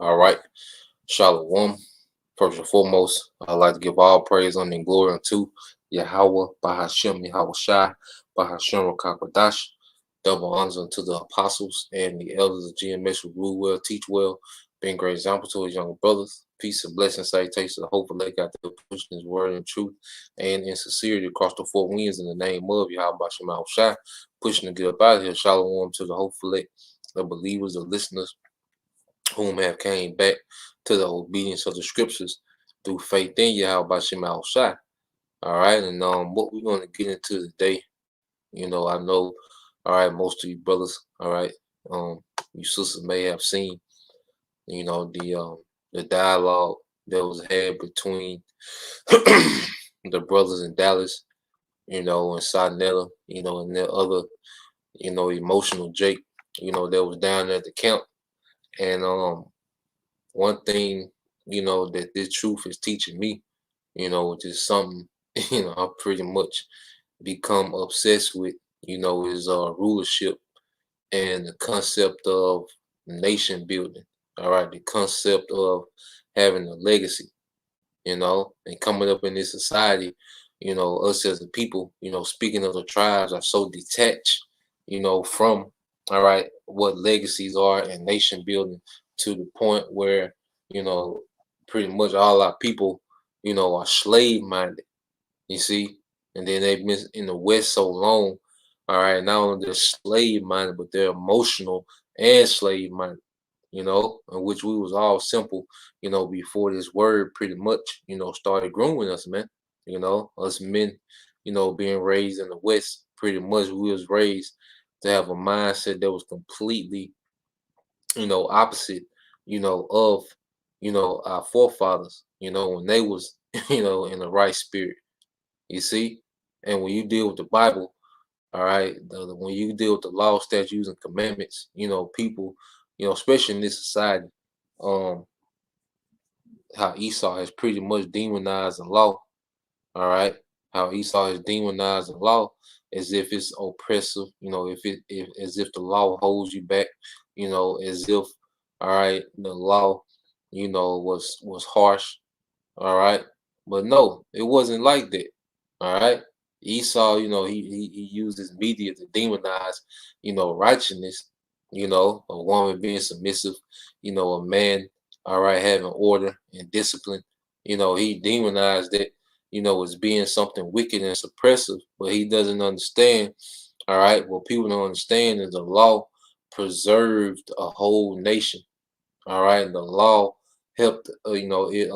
All right, Shalom. First and foremost, I'd like to give all praise, honor, and glory unto Yahweh, Bahashem, Yahweh Shai, Bahashem, Rakakwadash. Double honors unto the apostles and the elders of GMS who rule well, teach well, being great example to his younger brothers. Peace and blessing, salutations to the hope of lake out there, pushing his word in truth and in sincerity across the four winds in the name of Yahweh Bahashem, Shai, pushing to get up out of here. Shalom to the hopeful lake, the believers, the listeners, whom have came back to the obedience of the scriptures through faith in Yahweh Bashem Shai. All right, and what we're going to get into today, I know, all right, most of you brothers, all right, you sisters may have seen, the dialogue that was had between the brothers in Dallas, and Sonetta, and their other, emotional Jake, that was down at the camp. And one thing, that this truth is teaching me, which is something, I pretty much become obsessed with, is rulership and the concept of nation building. All right, the concept of having a legacy, and coming up in this society, us as a people, speaking of the tribes, are so detached, from, all right, what legacies are and nation building, to the point where, pretty much all our people, are slave minded, you see, and then they've been in the West so long, all right, not only they're slave minded, but they're emotional and slave minded, in which we was all simple, before this word pretty much, started growing us, man. Us men, being raised in the West, pretty much we was raised to have a mindset that was completely, opposite, of, our forefathers, when they was, in the right spirit, you see. And when you deal with the Bible, all right, when you deal with the law, statutes, and commandments, people, especially in this society, um, how Esau has pretty much demonized the law, all right, how Esau has demonized the law as if it's oppressive, if as if the law holds you back, as if, all right, the law, was harsh, all right, but no, it wasn't like that, all right. Esau, he used his media to demonize, righteousness, a woman being submissive, a man, all right, having order and discipline. He demonized it, as being something wicked and suppressive, but he doesn't understand, all right, what people don't understand is the law preserved a whole nation, all right. The law helped, it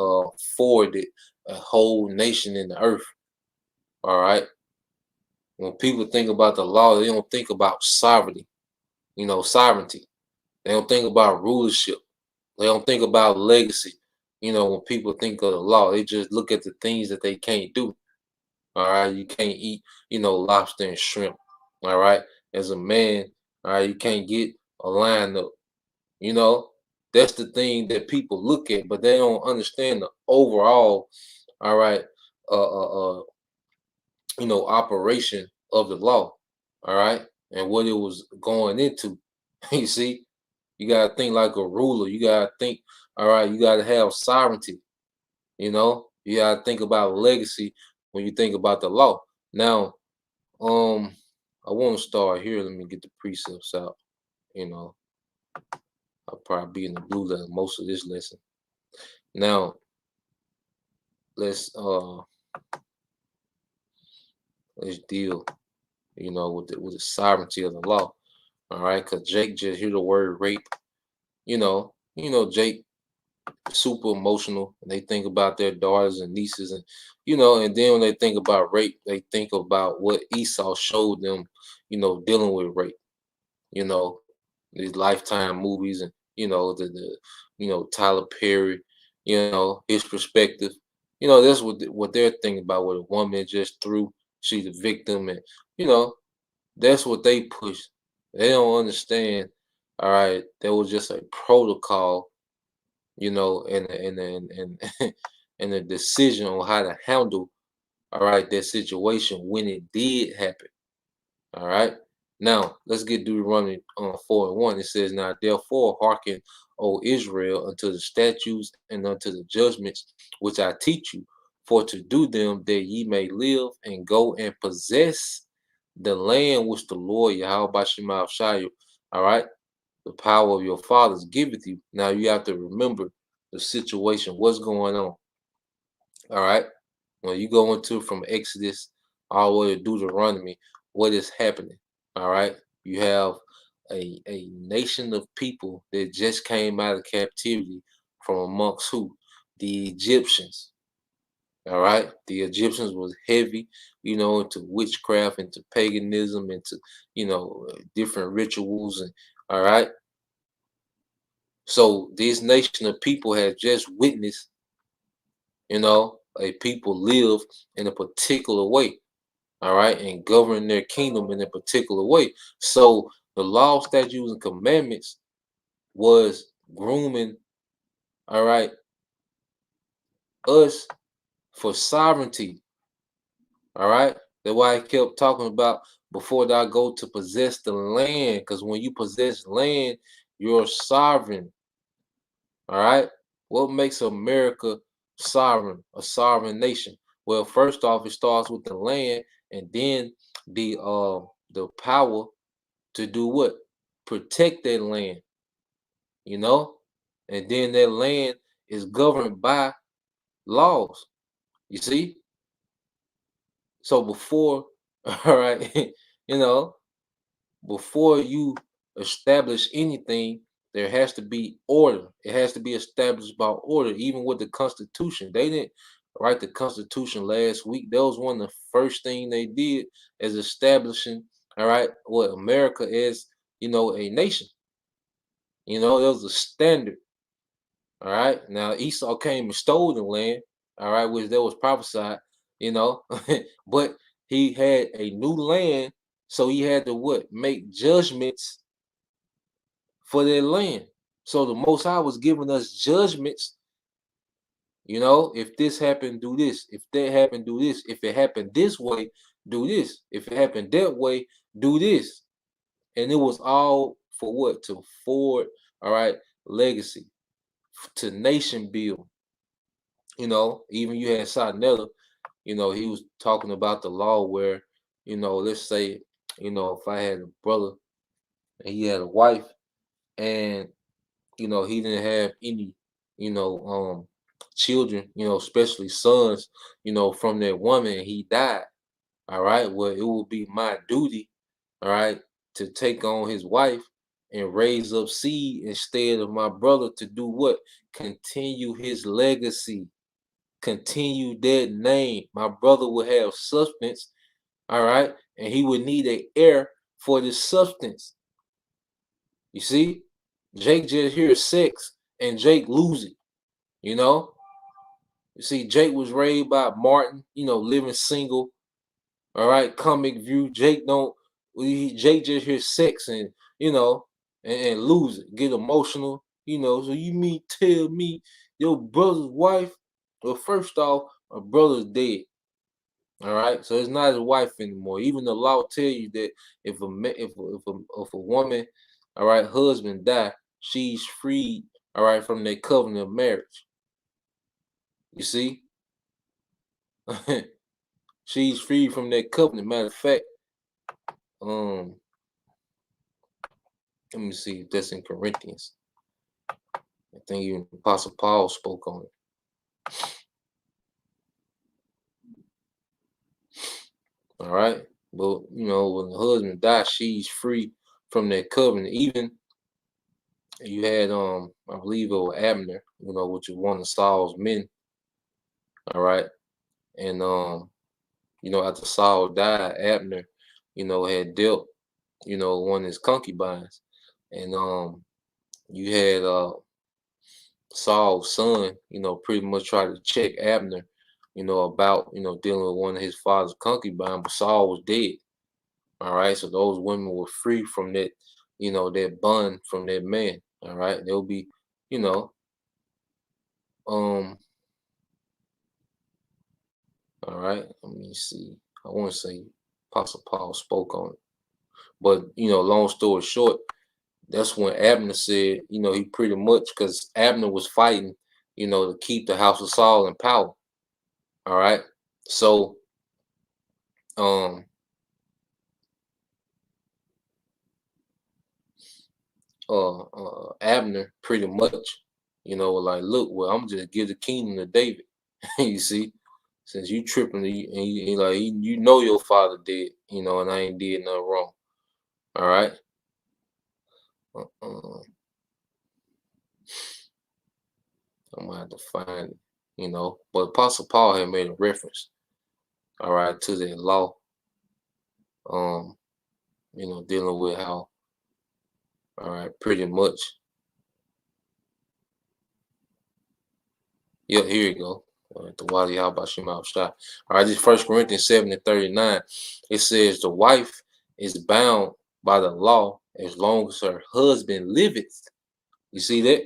forwarded a whole nation in the earth, all right. When people think about the law, they don't think about sovereignty, sovereignty. They don't think about rulership. They don't think about legacy. When people think of the law, they just look at the things that they can't do. All right. You can't eat, lobster and shrimp. All right. As a man, all right, you can't get a line up. You know, that's the thing that people look at, but they don't understand the overall, all right, operation of the law. All right, and what it was going into. You see, you gotta think like a ruler. You gotta think. All right, you gotta have sovereignty. You gotta think about legacy when you think about the law. Now, um, I want to start here. Let me get the precepts out. You know, I'll probably be in the blue letter most of this lesson. Now, let's uh let's deal, with the sovereignty of the law. All right, because Jake just hear the word rape. Jake super emotional, and they think about their daughters and nieces, and then when they think about rape, they think about what Esau showed them, dealing with rape. You know, these Lifetime movies, and the Tyler Perry, his perspective. That's what they're thinking about. What a woman just threw, she's the victim, and you know that's what they push. They don't understand. All right, there was just a protocol, and and a decision on how to handle, all right, that situation when it did happen. All right. Now let's get Deuteronomy 4:1. It says, "Now therefore hearken, O Israel, unto the statutes and unto the judgments which I teach you, for to do them that ye may live and go and possess the land which the Lord Yahweh Shema Shai, all right, the power of your fathers giveth you." Now you have to remember the situation, what's going on. All right. When you go into from Exodus all the way to Deuteronomy, what is happening? All right. You have a nation of people that just came out of captivity from amongst who? The Egyptians. All right. The Egyptians was heavy, into witchcraft, into paganism, into, different rituals. And all right. So this nation of people has just witnessed, a people live in a particular way, all right, and govern their kingdom in a particular way. So the law, statutes, and commandments was grooming, all right, us for sovereignty, all right. That's why I kept talking about before that I go to possess the land, because when you possess land, you're sovereign. All right. What makes America sovereign, a sovereign nation? Well, first off, it starts with the land, and then the power to do what? Protect that land, you know? And then that land is governed by laws. You see? So before, all right, you know, before you establish anything, there has to be order. It has to be established by order. Even with the Constitution, they didn't write the Constitution last week. That was one of the first thing they did, as establishing, all right, what America is, a nation. There was a standard. All right. Now Esau came and stole the land, all right, which that was prophesied, you know, but he had a new land, so he had to what? Make judgments for their land. So the Most High was giving us judgments. If this happened, do this. If that happened, do this. If it happened this way, do this. If it happened that way, do this. And it was all for what? To forward, all right, legacy, to nation build. Even you had Sarnetta, he was talking about the law where, let's say, if I had a brother and he had a wife, and he didn't have any, children, especially sons, from that woman, and he died. All right. Well, it will be my duty, all right, to take on his wife and raise up seed instead of my brother to do what? Continue his legacy, continue that name. My brother would have substance, all right, and he would need an heir for this substance. You see, Jake just hears sex and Jake lose it. You know, you see, Jake was raised by Martin. Living single. All right, comic view. Jake don't. Jake just hears sex and you know and lose it, get emotional. So you mean tell me your brother's wife? Well, first off, my brother's dead. All right, so it's not his wife anymore. Even the law tell you that if a if a woman, all right, husband die, she's freed, all right, from that covenant of marriage. You see, she's free from that covenant. Matter of fact, um, let me see if that's in Corinthians. I think even Apostle Paul spoke on it. All right, but when the husband dies, she's free from that covenant. Even you had I believe it was Abner, which is one of Saul's men. All right, and after Saul died, Abner, had dealt, one of his concubines, and you had Saul's son, pretty much try to check Abner, about dealing with one of his father's concubine, but Saul was dead. All right, so those women were free from that, that bond from that man. All right, they'll be, you know, um, all right. Let me see. I want to say Apostle Paul spoke on it, but long story short, that's when Abner said, he pretty much because Abner was fighting, to keep the house of Saul in power. All right, so um Abner pretty much, like, look, well, I'm just give the kingdom to David. You see, since you tripping, like your father did, and I ain't did nothing wrong. All right. Uh, I'm gonna have to find it, But Apostle Paul had made a reference, all right, to that law, um, dealing with how, all right, pretty much. Yeah, here you go. The Wadi Habashim Shah. All right, this First Corinthians 7:39. It says the wife is bound by the law as long as her husband liveth. You see that?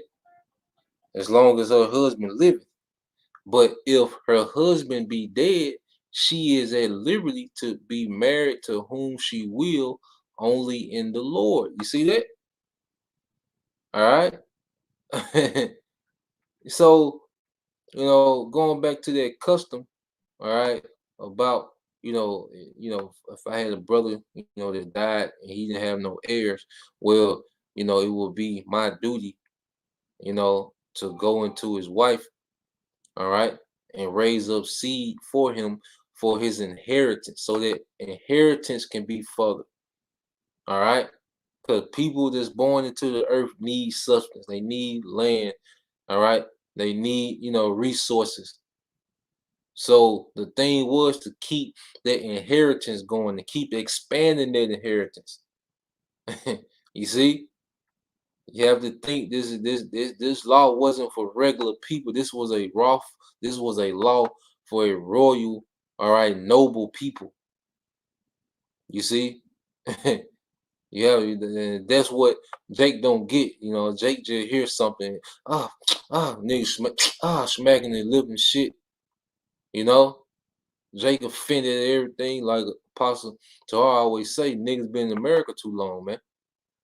As long as her husband liveth. But if her husband be dead, she is at liberty to be married to whom she will, only in the Lord. You see that? All right. So, going back to that custom, all right, about if I had a brother, that died and he didn't have no heirs, well, it would be my duty, to go into his wife, all right, and raise up seed for him for his inheritance, so that inheritance can be further. All right, because people that's born into the earth need substance. They need land. All right, they need resources. So the thing was to keep that inheritance going, to keep expanding that inheritance. You see, you have to think this law wasn't for regular people. This was a this was a law for a royal, all right, noble people. You see, yeah, that's what Jake don't get. Jake just hears something, nigga, smacking their lip and shit. You know, Jake offended at everything, like Apostle Tahar always say, niggas been in America too long, man.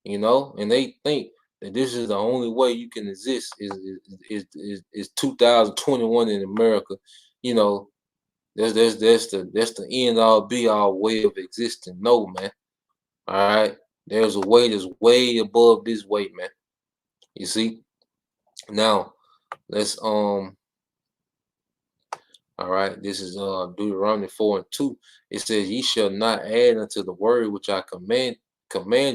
And they think that this is the only way you can exist is 2021 in America. You know, that's the end all be all way of existing. No, man. All right. There's a way that's way above this way, man. You see? Now, let's all right, this is Deuteronomy 4:2. It says, "Ye shall not add unto the word which I command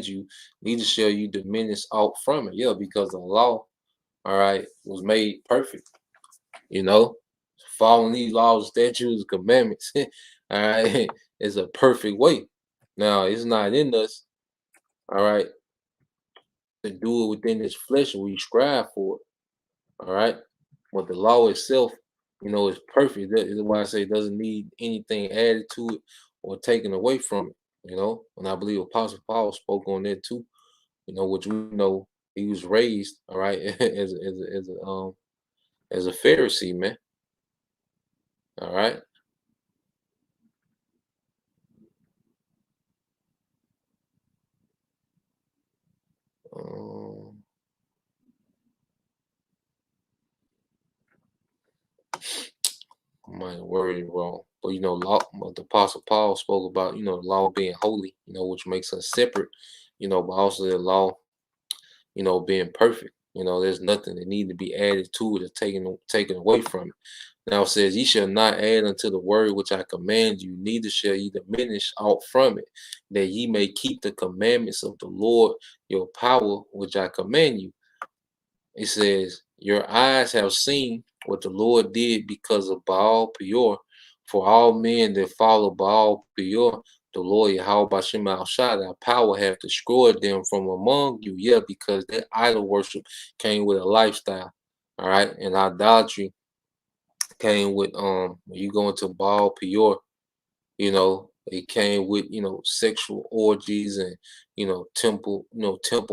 you, neither shall you diminish aught from it." Yeah, because the law, all right, was made perfect. You know, following these laws, statutes, commandments, all right, is a perfect way. Now, it's not in us, all right, to do it within this flesh, and we strive for it. All right. But the law itself, is perfect. That is why I say it doesn't need anything added to it or taken away from it. And I believe Apostle Paul spoke on that too. Which we know he was raised, all right, as a Pharisee, man. All right. and worded wrong. But law. But the Apostle Paul spoke about the law being holy, which makes us separate, but also the law, being perfect. There's nothing that need to be added to it or taken away from it. Now it says, "Ye shall not add unto the word which I command you, neither shall ye diminish aught from it, that ye may keep the commandments of the Lord your power, which I command you." It says, "Your eyes have seen what the Lord did because of Baal Peor. For all men that follow Baal Peor, the Lord Yahweh Bashem Al Shaddai, power have destroyed them from among you." Yeah, because that idol worship came with a lifestyle. All right. And idolatry came with when you go into Baal Peor, it came with, sexual orgies and, temple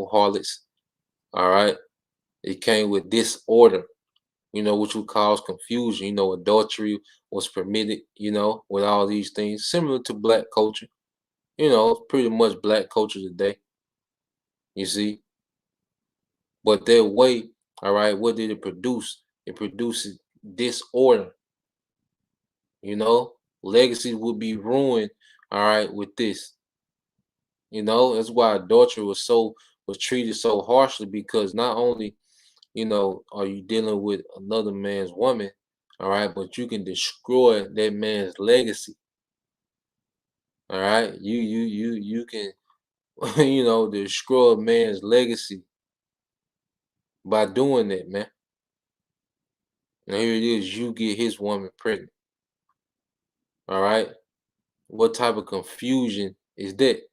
harlots. All right. It came with disorder, which would cause confusion. Adultery was permitted, with all these things, similar to black culture. Pretty much black culture today, you see. But that way, all right, what did it produce? It produces disorder, legacies would be ruined, all right, with this. That's why adultery was treated so harshly, because not only are you dealing with another man's woman, all right, but you can destroy that man's legacy. All right. You can destroy a man's legacy by doing that, man. Now here it is, you get his woman pregnant. All right. What type of confusion is that?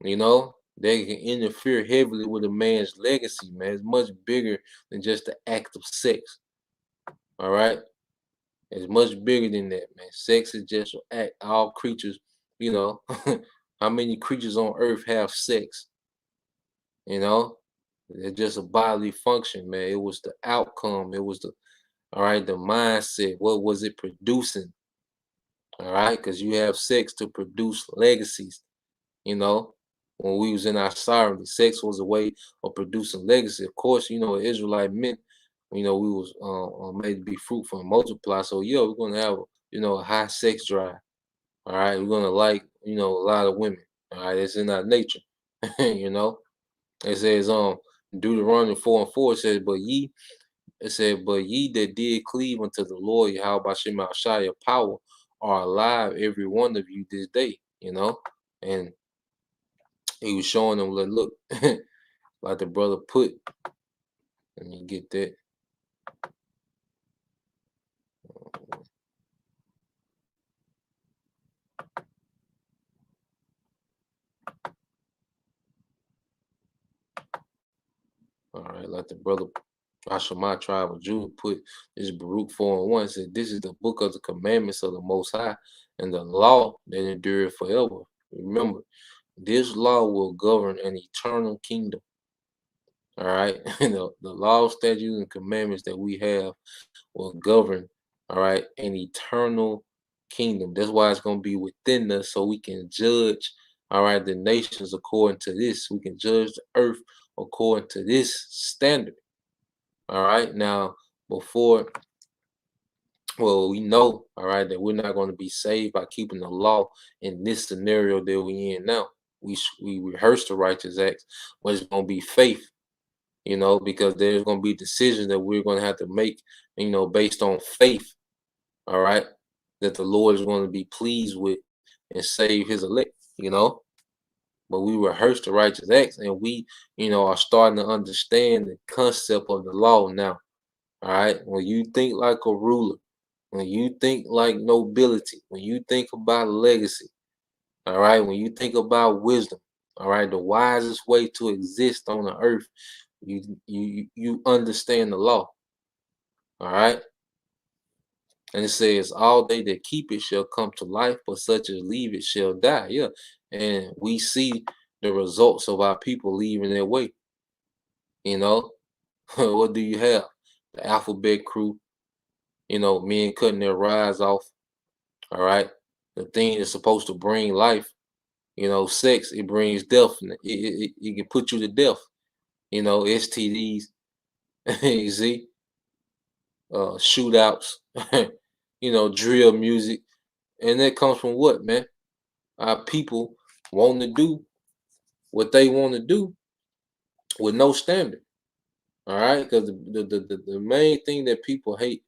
They can interfere heavily with a man's legacy, man. It's much bigger than just the act of sex. All right. It's much bigger than that, man. Sex is just an act. All creatures, you know, how many creatures on earth have sex? You know, it's just a bodily function, man. It was the outcome. It was all right, the mindset. What was it producing? All right, because you have sex to produce legacies. You know, when we was in our sovereignty, sex was a way of producing legacy. Of course, Israelite men, we was made to be fruitful and multiply. So yeah, we're gonna have a high sex drive. All right, we're gonna like a lot of women. All right, it's in our nature. you know, it says Deuteronomy 4:4 says, but ye that did cleave unto the Lord Yahweh Bashem Shai your power are alive, every one of you this day. And he was showing them, like, look, like the brother put. Let me get that. All right, like the brother Ashama tribe of Judah put this Baruch 4:1 said, "This is the book of the commandments of the Most High, and the law that endureth forever." Remember, this law will govern an eternal kingdom. All right, the law, statutes, and commandments that we have will govern, all right, an eternal kingdom. That's why it's going to be within us, so we can judge, all right, the nations according to this. We can judge the earth according to this standard. All right, now before, well, we know, all right, that we're not going to be saved by keeping the law in this scenario that we in now. We rehearse the righteous acts, but it's going to be faith. Because there's going to be decisions that we're going to have to make, based on faith, all right, that the Lord is going to be pleased with and save his elect, But we rehearse the righteous acts, and we, are starting to understand the concept of the law now, all right? When you think like a ruler, when you think like nobility, when you think about legacy, all right, when you think about wisdom, all right, the wisest way to exist on the earth, you understand the law, all right? And it says, "All they that keep it shall come to life, but such as leave it shall die." Yeah, and we see the results of our people leaving their way. What do you have? The alphabet crew, men cutting their rise off. All right, the thing that's supposed to bring life, sex, it brings death. It can put you to death. STDs, you see, shootouts. drill music, and that comes from what, man? Our people wanting to do what they want to do with no standard. All right, because the main thing that people hate,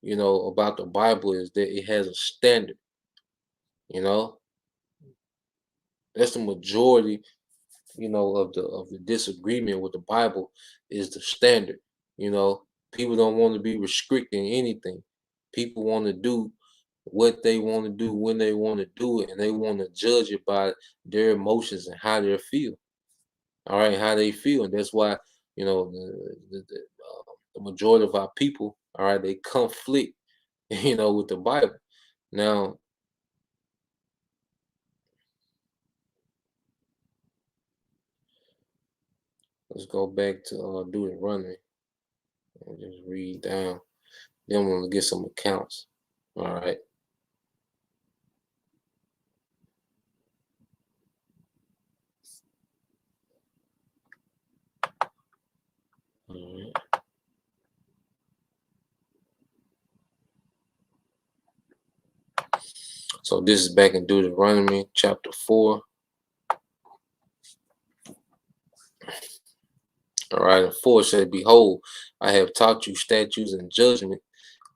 about the Bible is that it has a standard. You know, that's the majority, of the disagreement with the Bible is the standard. People don't want to be restricting anything. People want to do what they want to do when they want to do it, and they want to judge it by their emotions and how they feel. All right, how they feel, and that's why the majority of our people, all right, they conflict, with the Bible. Now, let's go back to Deuteronomy and just read down. Then we're gonna get some accounts. All right. All right. So this is back in Deuteronomy chapter 4. All right, and 4 said, Behold, I have taught you statutes and judgment,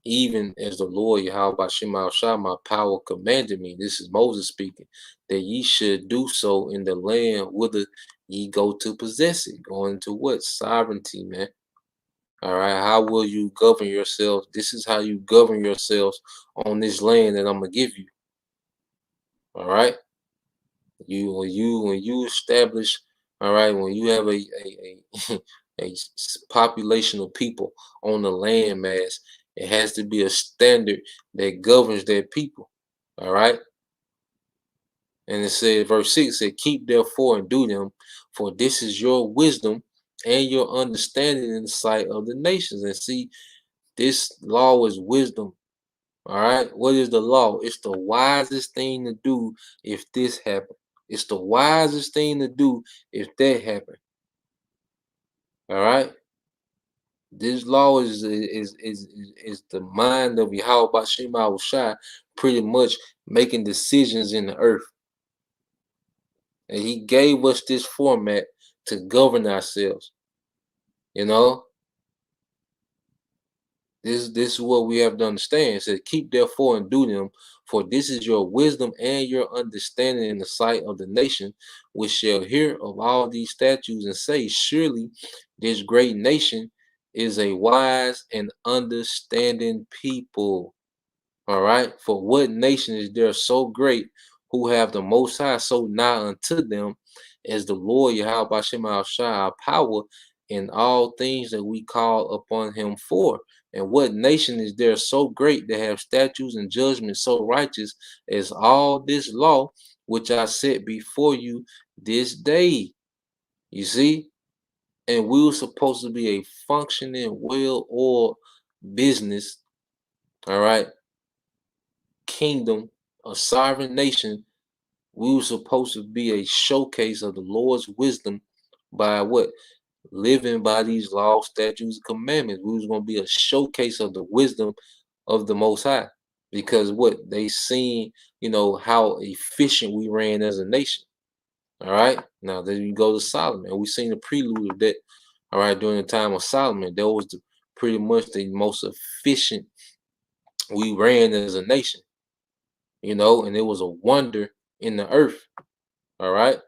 even as the Lord Yahweh Shema Shah, my power commanded me. This is Moses speaking, that ye should do so in the land whither ye go to possess it. Going to what? Sovereignty, man. All right. How will you govern yourself? This is how you govern yourselves on this land that I'm gonna give you. All right. When you establish, all right, when you have a population of people on the land mass, it has to be a standard that governs that people. All right. And it said, verse 6 said, Keep therefore and do them, for this is your wisdom and your understanding in the sight of the nations. And see, this law is wisdom. All right. What is the law? It's the wisest thing to do if this happened. It's the wisest thing to do if that happened. All right. This law is the mind of Yahweh Bashim Shai, pretty much making decisions in the earth. And he gave us this format to govern ourselves. You know, this is what we have to understand. It says, Keep therefore and do them, for this is your wisdom and your understanding in the sight of the nation, which shall hear of all these statutes and say, Surely this great nation is a wise and understanding people. All right. For what nation is there so great who have the Most High so nigh unto them as the Lord Yahweh Bashem Al Shai, our power in all things that we call upon him for? And what nation is there so great that have statutes and judgments so righteous as all this law which I set before you this day? You see? And we were supposed to be a functioning, well-oiled business, all right, kingdom, a sovereign nation. We were supposed to be a showcase of the Lord's wisdom by what? Living by these laws, statutes, and commandments. We was going to be a showcase of the wisdom of the Most High. Because what? They seen, how efficient we ran as a nation. All right. Now then you go to Solomon. We seen the prelude of that. All right, during the time of Solomon, that was pretty much the most efficient we ran as a nation. And it was a wonder in the earth. All right.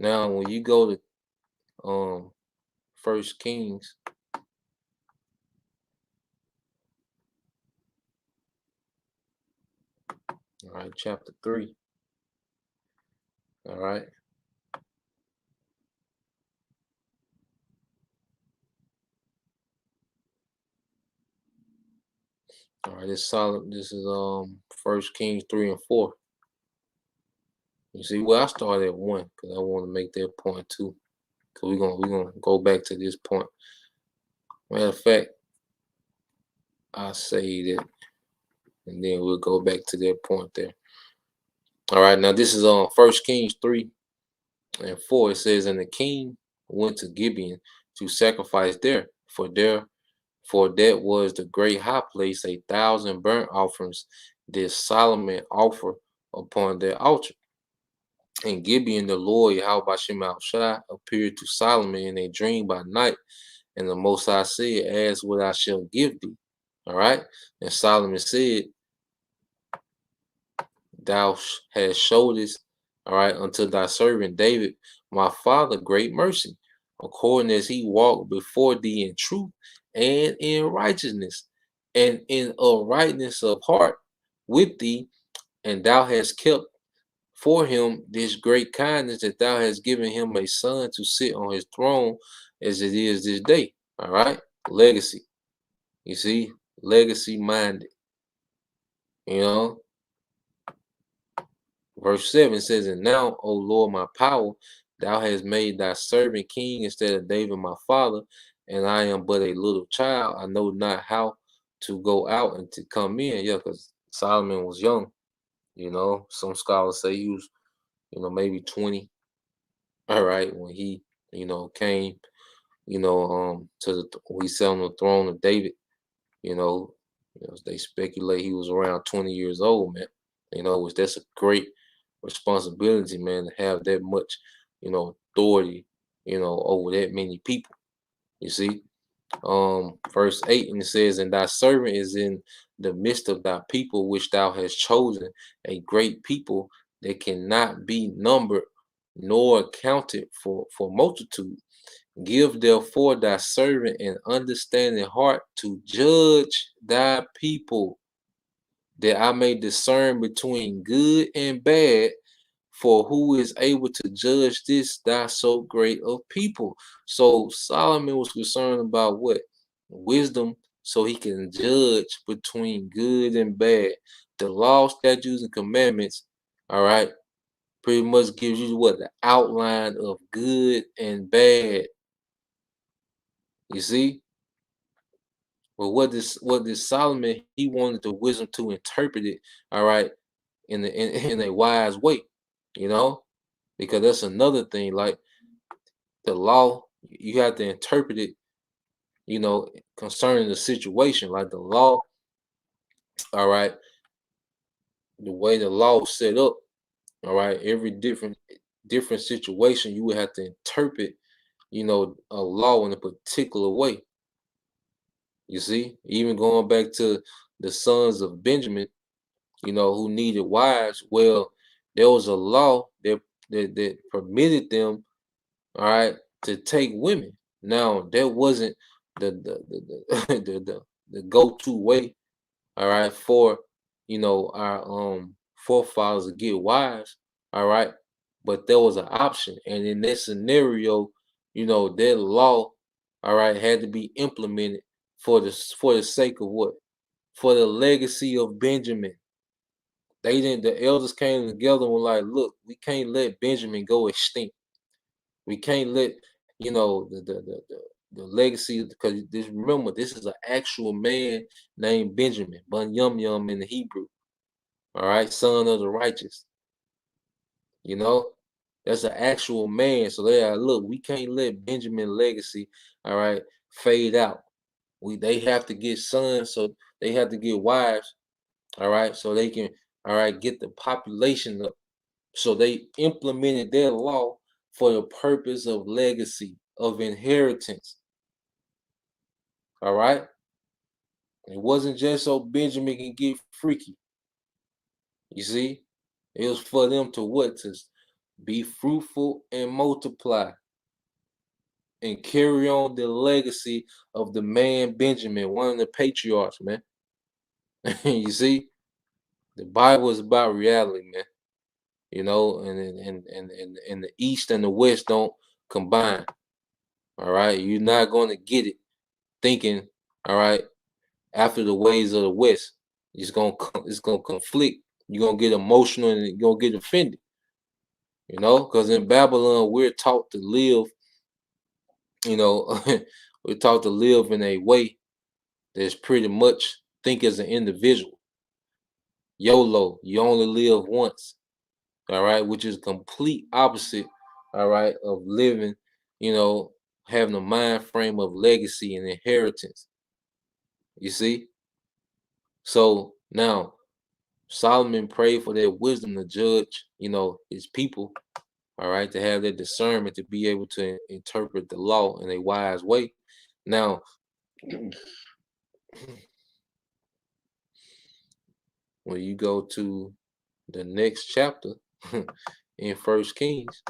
Now, when you go to First Kings, all right, chapter 3. All right. All right, it's solid. This is First Kings 3 and 4. You see, well, I started at 1 because I want to make that point too. Because we're gonna go back to this point. Matter of fact, I'll say that, and then we'll go back to that point there. All right, now this is on First Kings 3 and 4. It says, And the king went to Gibeon to sacrifice there, for there For that was the great high place, 1,000 burnt offerings did Solomon offer upon their altar. And Gibeon, the Lord Yahweh Shai appeared to Solomon in a dream by night, and the Most High said, "Ask what I shall give thee." All right. And Solomon said, "Thou hast showed this, all right, unto thy servant David, my father, great mercy, according as he walked before thee in truth and in righteousness and in uprightness of heart with thee, and thou hast kept for him this great kindness that thou hast given him a son to sit on his throne as it is this day." All right. Legacy. You see, legacy minded, you know. Verse 7 says, "And now, O Lord, my power, thou hast made thy servant king instead of David my father, and I am but a little child. I know not how to go out and to come in." Yeah, because Solomon was young, you know. Some scholars say he was, maybe 20, all right, when he, came, to he sat on the throne of David, you know. They speculate he was around 20 years old, man. Which that's a great responsibility, man, to have that much, authority, over that many people. You see, verse 8, and it says, "And thy servant is in the midst of thy people, which thou hast chosen, a great people that cannot be numbered nor counted for multitude. Give therefore thy servant an understanding heart to judge thy people, that I may discern between good and bad. For who is able to judge this thy so great of people?" So Solomon was concerned about what? Wisdom, so he can judge between good and bad. The law, statutes, and commandments, all right, pretty much gives you what? The outline of good and bad. You see? But what this Solomon, he wanted the wisdom to interpret it, all right, in a wise way, you know, because that's another thing. Like the law, you have to interpret it, concerning the situation. Like the law, all right, the way the law is set up, all right, every different situation, you would have to interpret, a law in a particular way. You see, even going back to the sons of Benjamin, who needed wives. Well, there was a law that permitted them, all right, to take women. Now, that wasn't the go-to way, all right, for our forefathers to get wives, all right. But there was an option, and in that scenario, that law, all right, had to be implemented for the sake of what? For the legacy of Benjamin. They didn't. The elders came together and were like, "Look, we can't let Benjamin go extinct. We can't let the legacy, because this, remember, this is an actual man named Benjamin, Bun Yum Yum in the Hebrew. All right, son of the righteous. You know, that's an actual man. So they are, look, we can't let Benjamin legacy, all right, fade out. They have to get sons, so they have to get wives, all right, so they can, all right, get the population up. So they implemented their law for the purpose of legacy, of inheritance. All right. It wasn't just so Benjamin can get freaky. You see, it was for them to what? To be fruitful and multiply and carry on the legacy of the man Benjamin, one of the patriarchs, man. You see, the Bible is about reality, man. And the East and the West don't combine. All right, you're not going to get it thinking, all right, after the ways of the West. It's gonna conflict. You're gonna get emotional and you're gonna get offended. Because in Babylon we're taught to live, you know, we're taught to live in a way that's pretty much think as an individual. YOLO, you only live once, all right, which is complete opposite, all right, of living, having a mind frame of legacy and inheritance. You see? So now Solomon prayed for their wisdom to judge, his people, all right, to have their discernment to be able to interpret the law in a wise way. Now, when you go to the next chapter in First Kings,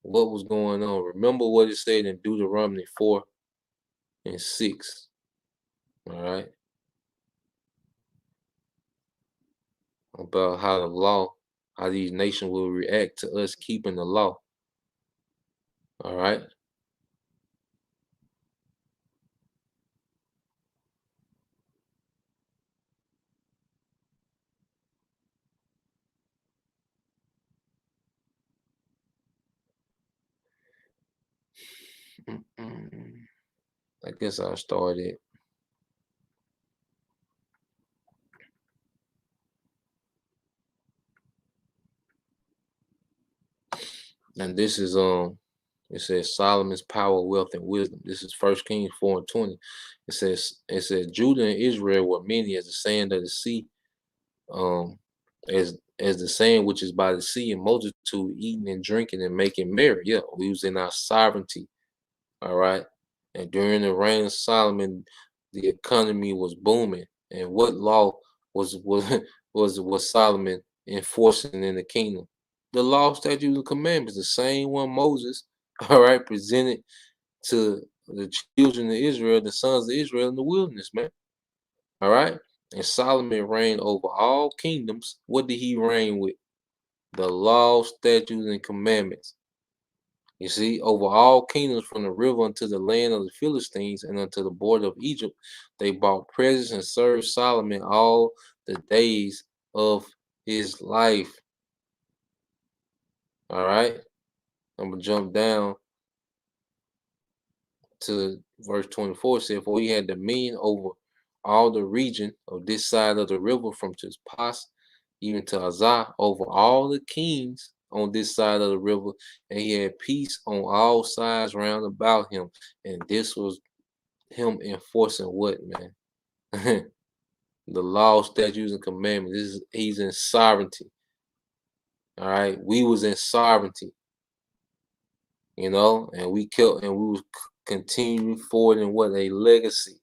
what was going on? Remember what it said in Deuteronomy 4 and 6. All right, about how the law, how these nations will react to us keeping the law. All right. Mm-mm. I guess I'll start it. And this is it says Solomon's power, wealth, and wisdom. This is First Kings 4 and 20. It says Judah and Israel were many as the sand of the sea, um, as the sand which is by the sea, and multitude eating and drinking and making merry. Yeah, we was in our sovereignty. All right. And during the reign of Solomon, the economy was booming. And what law was was Solomon enforcing in the kingdom? The law, statutes, and commandments, the same one Moses, all right, presented to the children of Israel, the sons of Israel in the wilderness, man. All right. And Solomon reigned over all kingdoms. What did he reign with? The law, statutes, and commandments. You see, over all kingdoms from the river unto the land of the Philistines and unto the border of Egypt, they brought presents and served Solomon all the days of his life. All right. I'm gonna jump down to verse 24. It said, for he had dominion over all the region of this side of the river from Pas even to Azah, over all the kings on this side of the river, and he had peace on all sides round about him. And this was him enforcing what, man? The law, statutes, and commandments. He's in sovereignty. All right. We was in sovereignty, and we kept and we was continuing forward in what a legacy.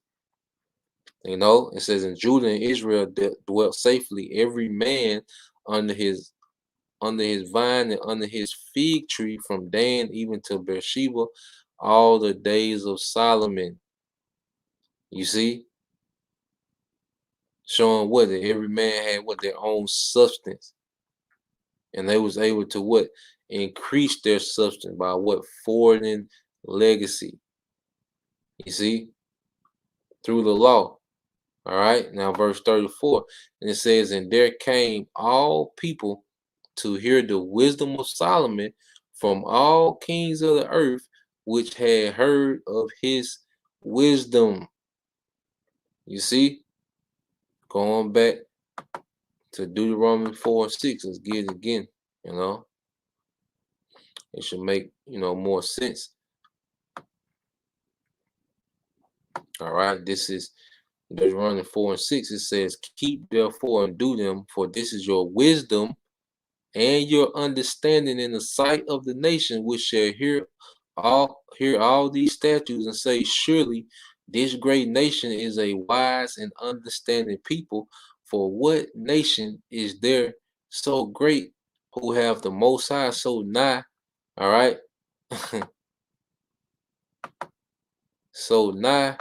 It says in Judah and Israel dwelt safely, every man under his vine and under his fig tree from Dan even to Beersheba, all the days of Solomon. You see, showing what that every man had what their own substance, and they was able to what increase their substance by what forwarding legacy. You see, through the law. All right, now verse 34, and it says, and there came all people to hear the wisdom of Solomon from all kings of the earth, which had heard of his wisdom. You see, going back to Deuteronomy 4 and 6, let's get it again. It should make more sense. All right, this is Deuteronomy 4 and 6. It says, keep therefore and do them, for this is your wisdom and your understanding in the sight of the nation, which shall hear all these statutes and say, surely this great nation is a wise and understanding people. For what nation is there so great, who have the Most High so nigh? All right. So nigh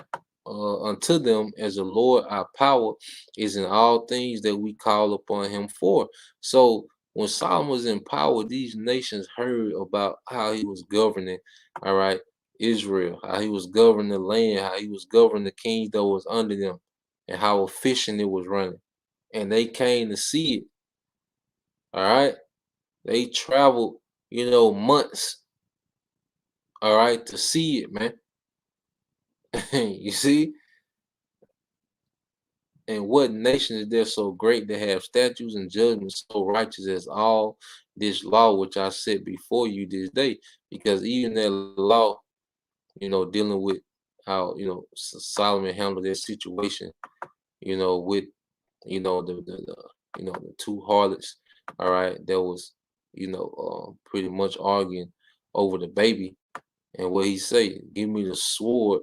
unto them, as the Lord our power is in all things that we call upon him for. So when Solomon was in power, these nations heard about how he was governing, all right, Israel, how he was governing the land, how he was governing the kings that was under them, and how efficient it was running. And they came to see it. All right. They traveled, months, all right, to see it, man. You see? And what nation is there so great to have statutes and judgments so righteous as all this law which I set before you this day? Because even that law, dealing with how Solomon handled that situation, with the the two harlots, all right, that was pretty much arguing over the baby, and what he say, give me the sword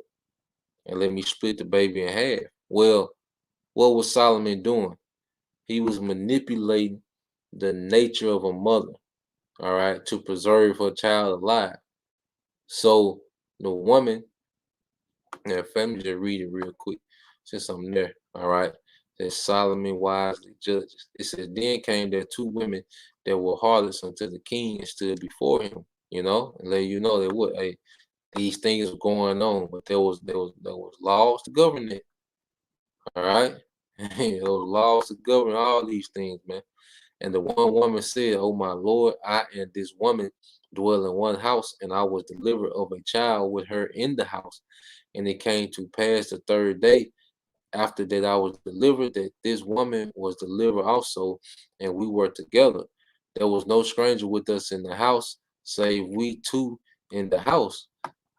and let me split the baby in half. Well, what was Solomon doing? He was manipulating the nature of a mother, all right, to preserve her child alive. So the woman, now let me just read it real quick, since I'm there, all right. That Solomon wisely judges. It says, then came there two women that were harlots unto the king and stood before him, and let you know that what, hey, these things were going on, but there was laws to govern it, all right. There was laws to govern all these things, man. And the one woman said, "Oh my Lord, I and this woman dwell in one house, and I was delivered of a child with her in the house. And it came to pass the third day after that I was delivered, that this woman was delivered also, and we were together. There was no stranger with us in the house, save we two in the house."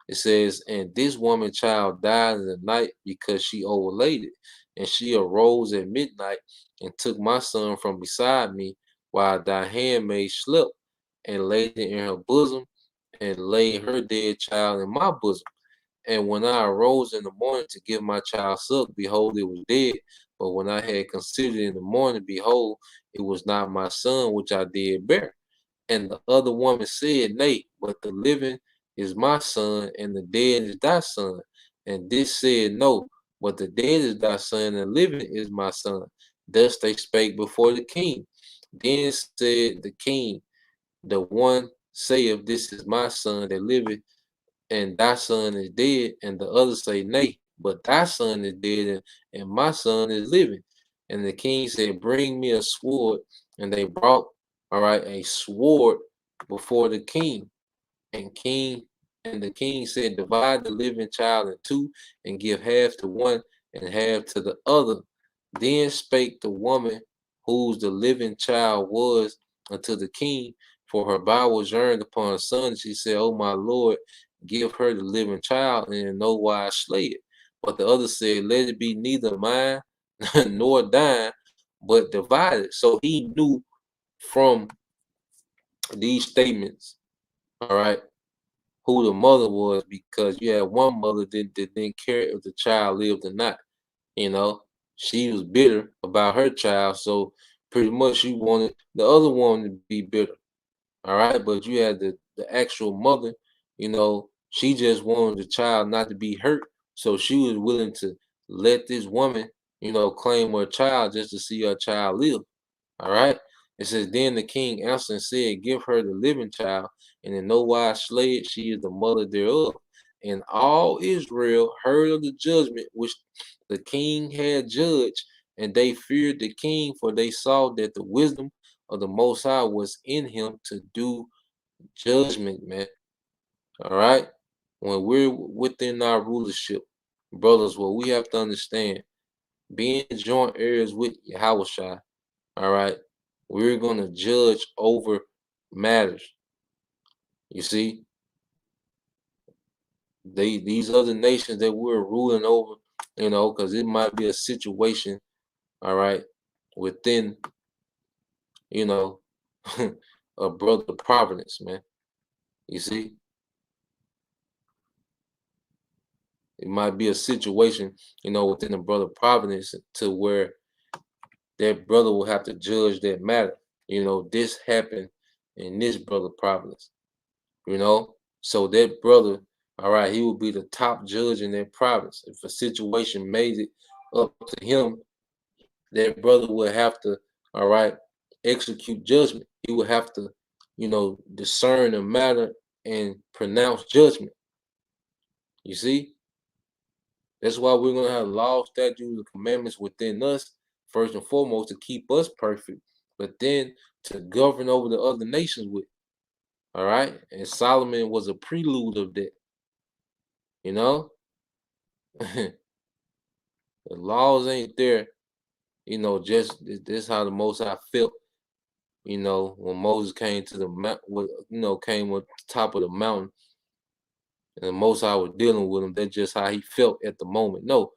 It says, and this woman child died in the night because she overlaid it. And she arose at midnight and took my son from beside me while thy handmaid slept, and laid it in her bosom, and laid her dead child in my bosom. And when I arose in the morning to give my child suck, behold, it was dead. But when I had considered in the morning, behold, it was not my son which I did bear. And the other woman said, nay, but the living is my son, and the dead is thy son. And this said, no, but the dead is thy son, and living is my son. Thus they spake before the king. Then said the king, the one saith, this is my son that liveth, and thy son is dead. And the other say, nay, but thy son is dead, and my son is living. And the king said, bring me a sword. And they brought, all right, a sword before the king. And the king said, divide the living child in two, and give half to one and half to the other. Then spake the woman whose the living child was unto the king, for her bowels yearned upon a son. She said, "O my lord, give her the living child, and in no wise slay it." But the other said, let it be neither mine nor thine, but divided. So he knew from these statements, all right, who the mother was, because you had one mother that didn't care if the child lived or not. You know, she was bitter about her child, so pretty much she wanted the other one to be bitter. All right, but you had the actual mother. She just wanted the child not to be hurt, so she was willing to let this woman, claim her child just to see her child live. All right. It says, then the king answered and said, give her the living child, and in no wise slay it, she is the mother thereof. And all Israel heard of the judgment which the king had judged, and they feared the king, for they saw that the wisdom of the Most High was in him to do judgment, man. All right. When we're within our rulership, brothers, what we have to understand, being joint heirs with Yahushua, all right, we're going to judge over matters. You see, these other nations that we're ruling over, because it might be a situation, all right, within, you know, a brother providence, man. You see, it might be a situation, within a brother providence to where that brother will have to judge that matter. This happened in this brother providence. So that brother, all right, he will be the top judge in that province. If a situation made it up to him, that brother will have to, all right, execute judgment. He will have to, discern the matter and pronounce judgment. You see, that's why we're gonna have laws, statutes, and commandments within us, first and foremost, to keep us perfect, but then to govern over the other nations with. All right, and Solomon was a prelude of that. You know, the laws ain't there. Just this how the Most High felt. When Moses came to the mount, came on top of the mountain, and the Most High was dealing with him. That's just how he felt at the moment. No,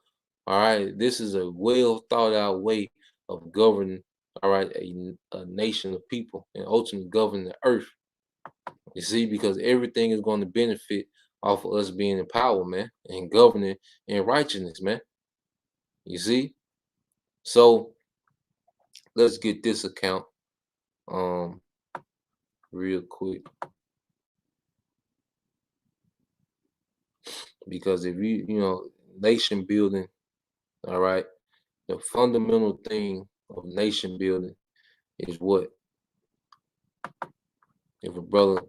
all right, this is a well thought out way of governing. All right, a nation of people and ultimately govern the earth. You see, because everything is going to benefit off of us being in power, man, and governing in righteousness, man. You see, so let's get this account um real quick, because if nation building, all right, the fundamental thing of nation building is what? If a brother,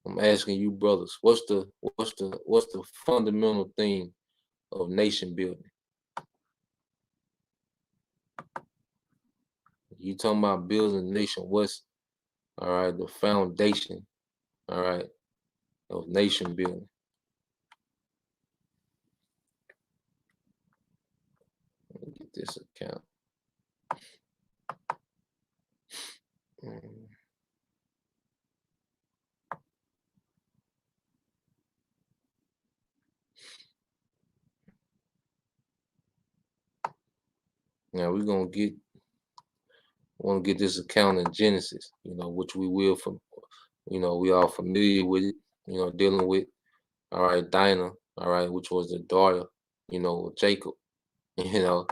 I'm asking you brothers, what's the fundamental thing of nation building? You talking about building a nation, what's all right, the foundation, all right, of nation building. Let me get this account. Mm. Now we're gonna want to get this account in Genesis, which we will from, we all familiar with it, dealing with, all right, Dinah, all right, which was the daughter, of Jacob, you know,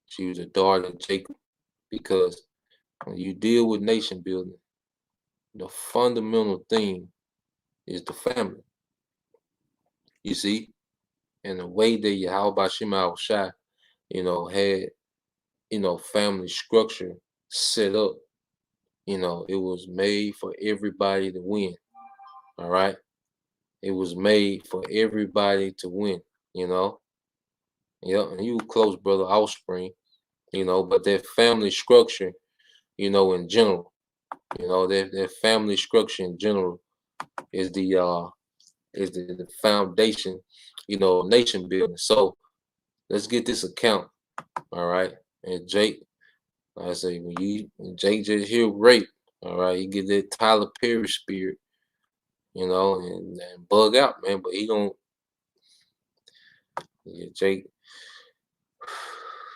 she was the daughter of Jacob, because when you deal with nation building, the fundamental thing is the family, you see, and the way that Yahweh Shema Shai, had, family structure set up, it was made for everybody to win, all right? It was made for everybody to win, you know. Yeah, and you close brother offspring, but that family structure, in general, that family structure in general is the foundation, of nation building. So let's get this account, all right. And Jake, like I say, when Jake just hear rape, all right, he get that Tyler Perry spirit, and bug out, man. But he don't, yeah, Jake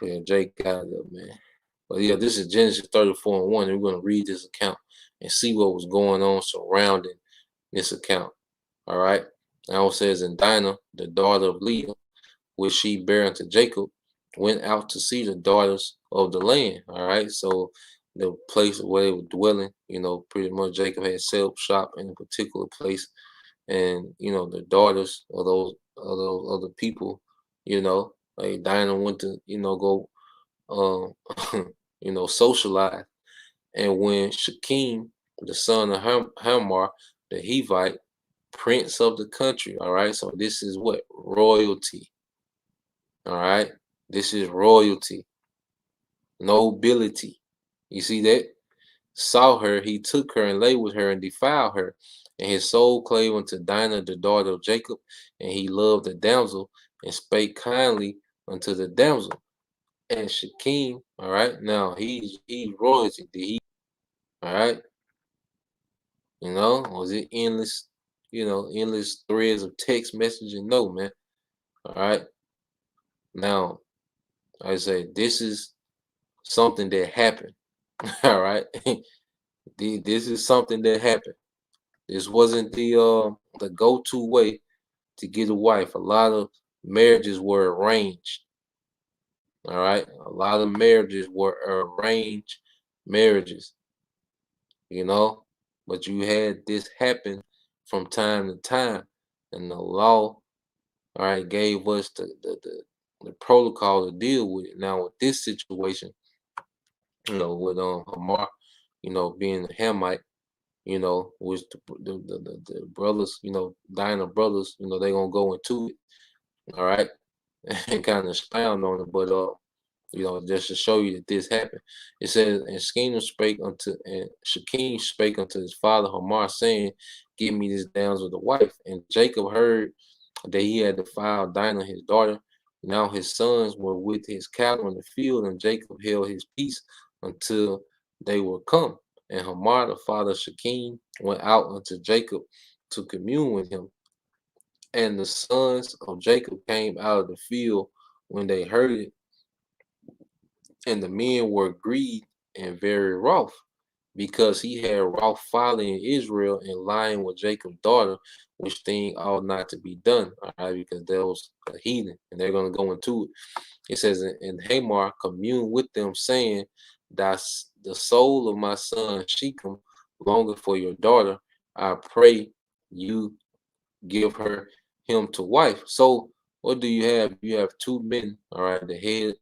got it up, man. But yeah, this is Genesis 34:1, and we're gonna read this account and see what was going on surrounding this account. All right. Now it says, and Dinah, the daughter of Leah, which she bare unto Jacob, went out to see the daughters of the land. All right. So the place where they were dwelling, pretty much Jacob had set up shop in a particular place. And the daughters of those other people, like Dinah went to, go socialize. And when Shakim, the son of Hamar, the Hivite, prince of the country, all right, so this is what? Royalty, all right? This is royalty, nobility. You see that? Saw her, he took her and lay with her and defiled her. And his soul clave unto Dinah, the daughter of Jacob, and he loved the damsel and spake kindly unto the damsel. And Shakim, all right, now he's royalty. Did he, all right? Was it endless, endless threads of text messaging? No, man. All right. Now, I say this is something that happened. All right. This is something that happened. This wasn't the go-to way to get a wife. A lot of marriages were arranged. All right. A lot of marriages were arranged marriages, you know, but you had this happen from time to time, and the law, all right, gave us the protocol to deal with it. Now with this situation, with Hamar, being a Hamite, which the brothers, Dinah brothers, they gonna go into it, all right, and kind of expound on it, but just to show you that this happened. It says, and Shakim spake unto his father Hamar, saying, give me this damsel the wife. And Jacob heard that he had defiled Dinah his daughter. Now his sons were with his cattle in the field, and Jacob held his peace until they were come. And Hamar, the father of Shakim, went out unto Jacob to commune with him. And the sons of Jacob came out of the field when they heard it, and the men were grieved and very wroth, because he had wrought folly in Israel and lying with Jacob's daughter, which thing ought not to be done. All right, because there was a heathen, and they're going to go into it. It says, and Hamor communed with them, saying, "That's the soul of my son Shechem longeth for your daughter. I pray you give her him to wife." So what do you have? You have two men, all right, the head,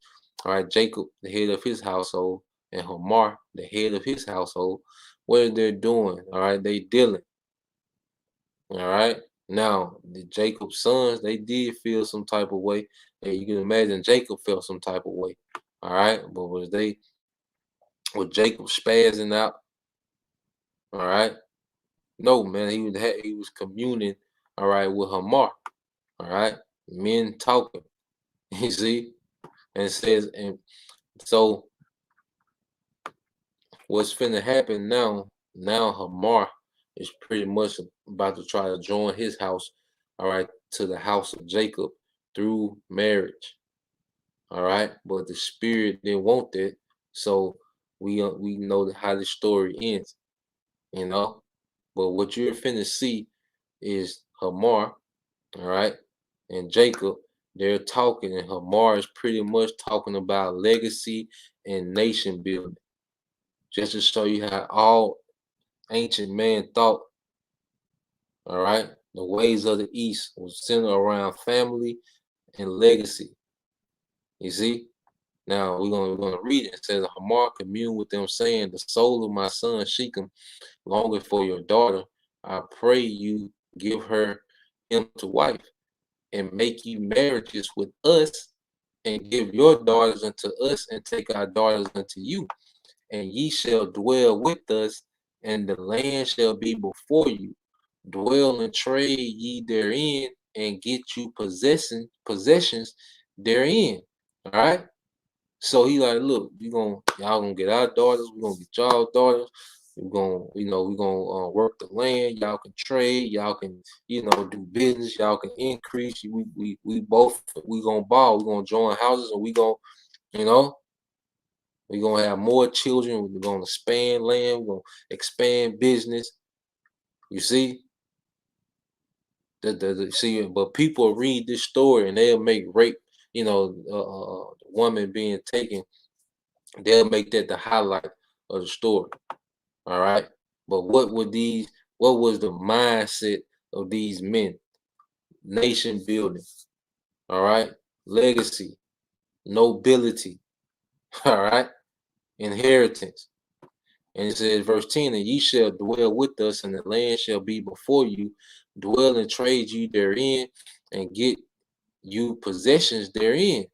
all right, Jacob, the head of his household, and Hamor, the head of his household. What are they doing? All right, they dealing. All right. Now, the Jacob's sons, they did feel some type of way. And you can imagine Jacob felt some type of way. All right. But was Jacob spazzing out? All right. No, man, he was communing, all right, with Hamor. All right. Men talking. You see? And it says, and so what's finna happen now? Now Hamor is pretty much about to try to join his house, all right, to the house of Jacob through marriage. All right, but the spirit didn't want that, so we know how the story ends, you know. But what you're finna see is Hamor, all right, and Jacob. They're talking, and Hamor is pretty much talking about legacy and nation building, just to show you how all ancient man thought. All right, the ways of the East was centered around family and legacy. You see. Now we're gonna read it. It says, Hamor communed with them, saying, "The soul of my son Shechem longeth for your daughter. I pray you give her him to wife, and make you marriages with us, and give your daughters unto us, and take our daughters unto you. And ye shall dwell with us, and the land shall be before you. Dwell and trade ye therein, and get you possessions therein." All right. So he like, look, y'all gonna get our daughters, we're gonna get y'all daughters, we're gonna work the land, y'all can trade, y'all can, do business, y'all can increase. We gonna ball, we're gonna join houses, and you know, we're gonna have more children, we're gonna expand land, we're gonna expand business. You see? But people read this story and they'll make rape, the woman being taken, they'll make that the highlight of the story. All right. But what was the mindset of these men? Nation building. All right. Legacy, nobility. All right. Inheritance. And it says, verse 10, and ye shall dwell with us, and the land shall be before you. Dwell and trade you therein, and get you possessions therein.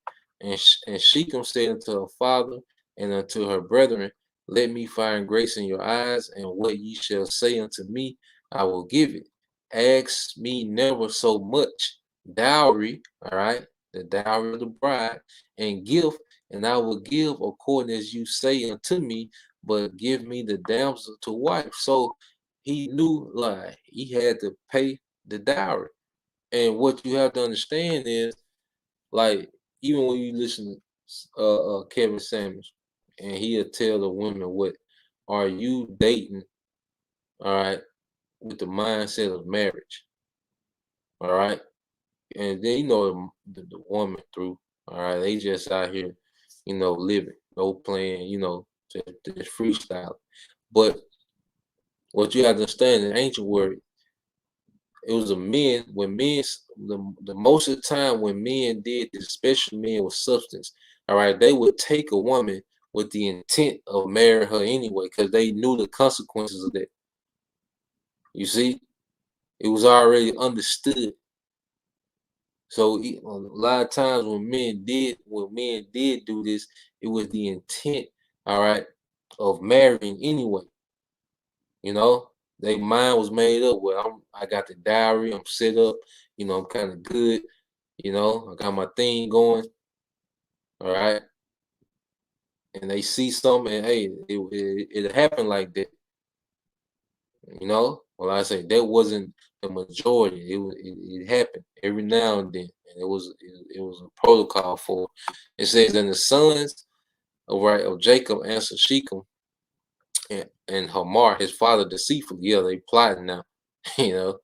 And Shechem said unto her father and unto her brethren, Let me find grace in your eyes, and what ye shall say unto me, I will give it. Ask me never so much dowry, all right, the dowry of the bride, and gift, and I will give according as you say unto me, but give me the damsel to wife. So he knew, like, he had to pay the dowry. And what you have to understand is, like, even when you listen to Kevin Samuels, and he'll tell the women, what are you dating, all right, with the mindset of marriage, all right? And then, the woman through, all right, they just out here, living, no playing, just freestyle. But what you have to understand in ancient world, it was the most of the time when men did this, especially men with substance, all right, they would take a woman with the intent of marrying her anyway, because they knew the consequences of that. You see, it was already understood. So a lot of times when men did do this, it was the intent, all right, of marrying anyway. You know, their mind was made up. Well, I got the dowry, I'm set up, I'm kind of good, I got my thing going, all right. And they see something, and hey, it happened like that. Well, I say that wasn't the majority. It happened every now and then, and it was a protocol for it. It says, and the sons of Jacob answered Shechem and Hamor, his father, deceitfully. Yeah, they plotting now. you know,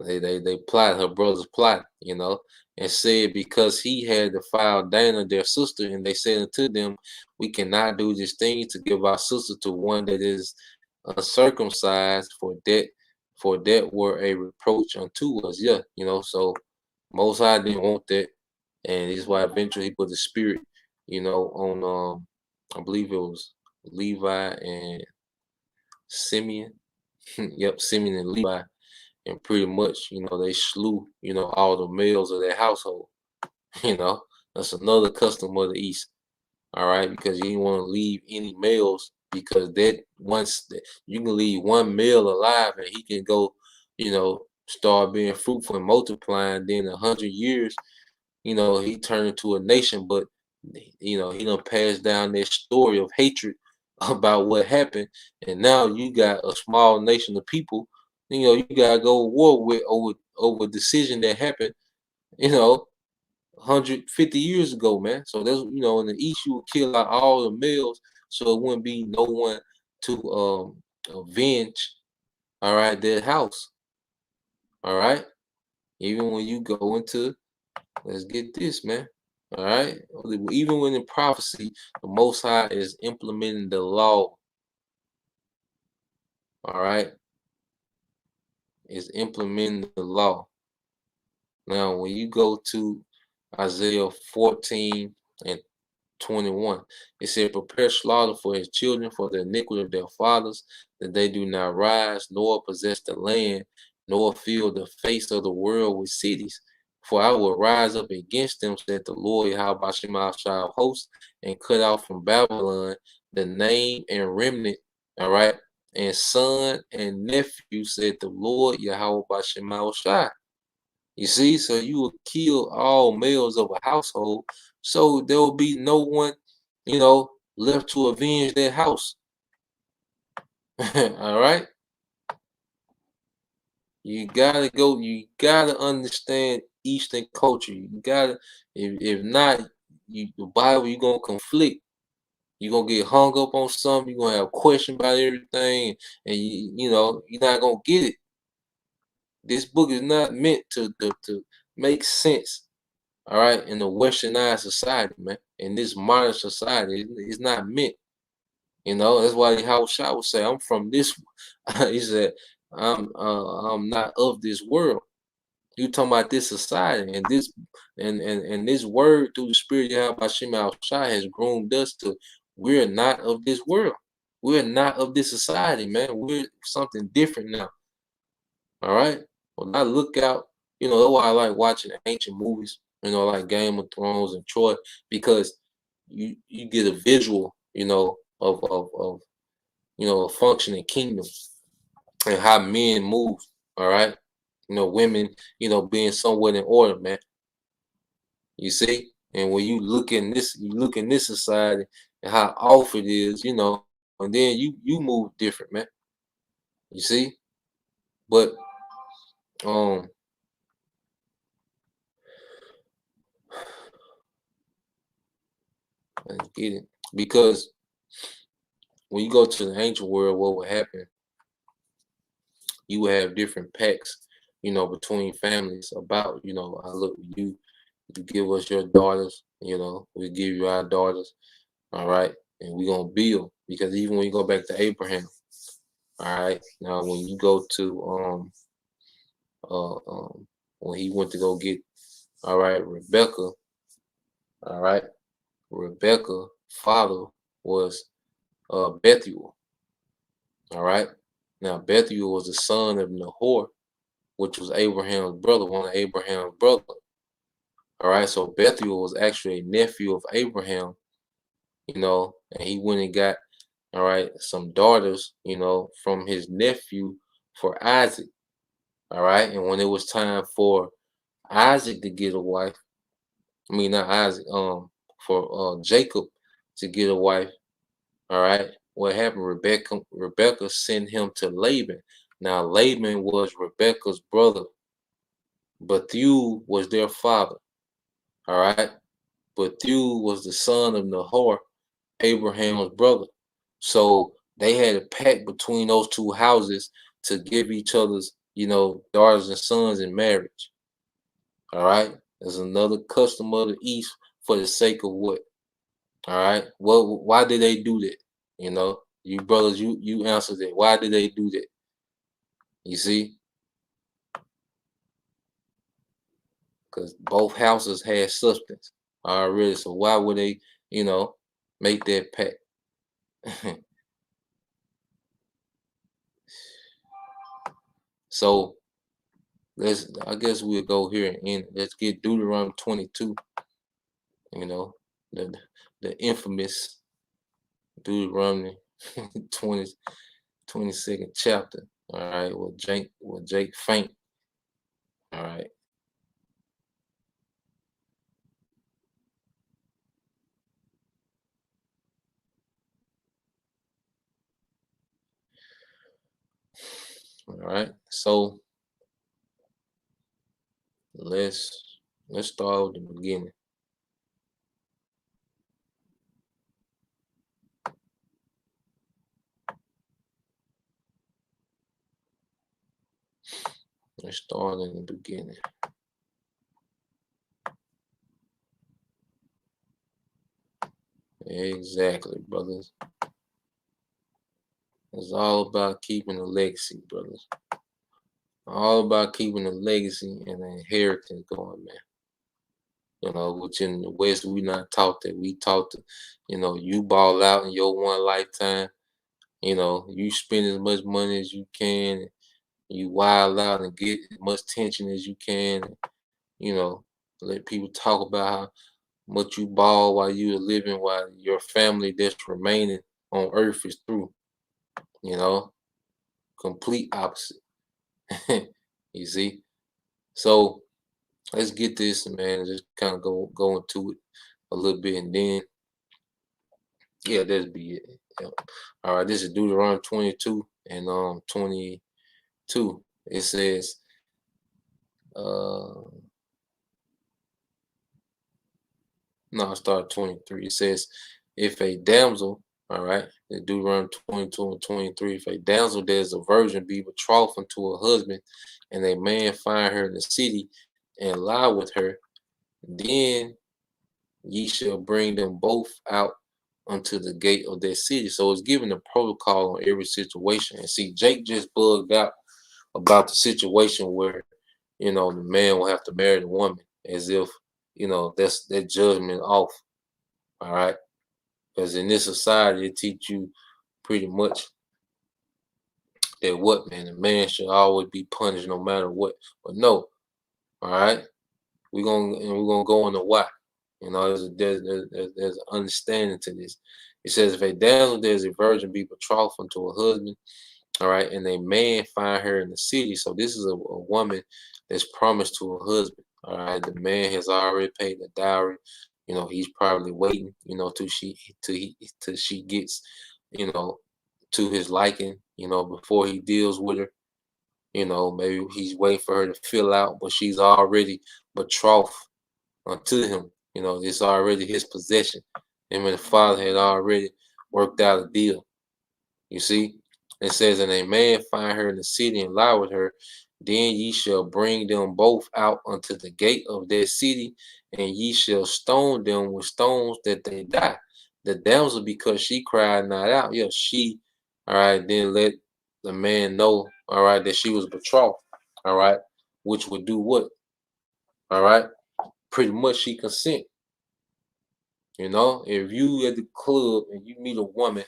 they plot her brother's plot, and said, because he had defiled Dana their sister, and they said unto them, we cannot do this thing to give our sister to one that is uncircumcised, for that were a reproach unto us. Yeah, so Most High didn't want that, and this is why eventually he put the spirit, on I believe it was Levi and Simeon. Yep, Simeon and Levi, and pretty much, they slew, all the males of their household. You know, that's another custom of the East. All right, because you didn't want to leave any males, because that once you can leave one male alive and he can go, start being fruitful and multiplying. Then 100 years, he turned into a nation, but he done passed down that story of hatred about what happened, and now you got a small nation of people. You gotta go to war with over a decision that happened, you know, 150 years ago, man. So that's in the East, you would kill out all the males, so it wouldn't be no one to avenge. All right, their house. All right, even when you go into, let's get this, man. All right, even when in prophecy, the Most High is implementing the law. All right, is implementing the law. Now, when you go to Isaiah 14 and 21, it said, prepare slaughter for his children for the iniquity of their fathers, that they do not rise, nor possess the land, nor fill the face of the world with cities. For I will rise up against them, said the Lord Yahweh Shema of hosts, and cut off from Babylon the name and remnant, all right, and son and nephew, said the Lord Yahweh Shema Shai. You see, so you will kill all males of a household, so there will be no one, left to avenge their house. All right, you gotta understand Eastern culture. You gotta, if not, the Bible, you're gonna conflict. You're gonna get hung up on something. You're gonna have questions about everything, and you're not gonna get it. This book is not meant to make sense. All right, in the westernized society, man, in this modern society, it's not meant. That's why Howard Shaw would say, "I'm from this." He said, I'm not of this world." You talking about this society, and this word through the Spirit of Hashem Al Shai has groomed us to. We're not of this world. We're not of this society, man. We're something different now. All right. When I look out, that's why I like watching ancient movies, like Game of Thrones and Troy, because you get a visual, of a functioning kingdom and how men move. All right. Women, being somewhat in order, man. You see? And when you look in this society and how off it is, and then you move different, man. You see? But um let's get it. Because when you go to the ancient world, what would happen? You would have different pacts, between families about, I look, you give us your daughters, we give you our daughters, all right, and we're gonna build. Because even when you go back to Abraham, all right, now when you go to when he went to go get, all right, Rebecca, all right, Rebecca father was Bethuel. All right. Now Bethuel was the son of Nahor, which was Abraham's brother, one of Abraham's brother. All right. So Bethuel was actually a nephew of Abraham, and he went and got, all right, some daughters, from his nephew for Isaac. All right. And when it was time for Isaac to get a wife, I mean not Isaac, for Jacob to get a wife, all right. What happened? Rebecca sent him to Laban. Now Laban was Rebekah's brother. Bethuel was their father. All right. Bethuel was the son of Nahor, Abraham's brother. So they had a pact between those two houses to give each other's, daughters and sons in marriage. All right. There's another custom of the East for the sake of what? All right. Well, why did they do that? You brothers, you answer that. Why did they do that? You see, because both houses had substance already. So why would they, you know, make that pact? So I guess we'll go here and end. Let's get Deuteronomy 22. You know, the the infamous Deuteronomy 20, 22nd chapter. All right, Jake faint. All right, all right. So let's let's start with the beginning. Let's start in the beginning. Exactly, brothers. It's all about keeping a legacy, brothers. All about keeping a legacy and an inheritance going, man. Which in the West we not taught that. We taught to, you ball out in your one lifetime. You spend as much money as you can. You wild out and get as much tension as you can. You know, let people talk about how much you ball while you are living, while your family that's remaining on earth is through. You know, complete opposite. You see? So let's get this, man. Just kind of go into it a little bit, and then yeah, that'd be it. Yeah. All right, this is Deuteronomy 22 and 22. It says, uh, no, I start 23. It says, if a damsel, all right, in Deuteronomy 22 and 23, if a damsel that is a virgin be betrothed unto a husband, and a man find her in the city and lie with her, then ye shall bring them both out unto the gate of their city. So it's giving a protocol on every situation. And see, Jake just bugged out about the situation where, the man will have to marry the woman as if, that's that judgment off. All right. Because in this society, it teach you pretty much that what, man, a man should always be punished no matter what. But no, all right. We're gonna go into why. There's an understanding to this. It says, if a damsel that is a virgin be betrothed unto a husband, all right, and a man find her in the city. So this is a woman that's promised to a husband. All right, the man has already paid the dowry. He's probably waiting, till she gets, you know, to his liking, before he deals with her. Maybe he's waiting for her to fill out, but she's already betrothed unto him. It's already his possession. Him and the father had already worked out a deal. You see, it says, and a man find her in the city and lie with her, then ye shall bring them both out unto the gate of their city, and ye shall stone them with stones that they die. The damsel, because she cried not out, yeah, she, all right, then let the man know, all right, that she was betrothed, all right, which would do what, all right, pretty much she consent. If you at the club and you meet a woman,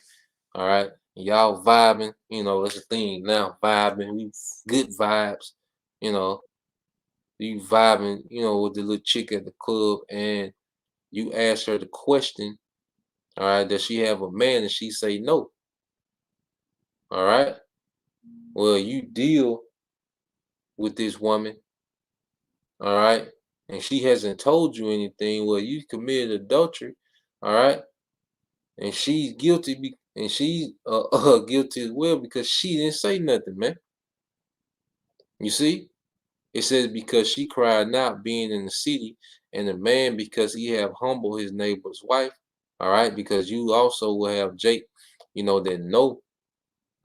all right, and y'all vibing, that's a thing now, vibing, we good vibes, you know, you vibing, with the little chick at the club, and you ask her the question, all right, does she have a man, and she say no, all right, well, you deal with this woman, all right, and she hasn't told you anything, well, you committed adultery, all right, and she's guilty, and she's guilty as well because she didn't say nothing, man. You see? It says because she cried not being in the city, and the man because he have humbled his neighbor's wife. All right, because you also will have Jake, that know,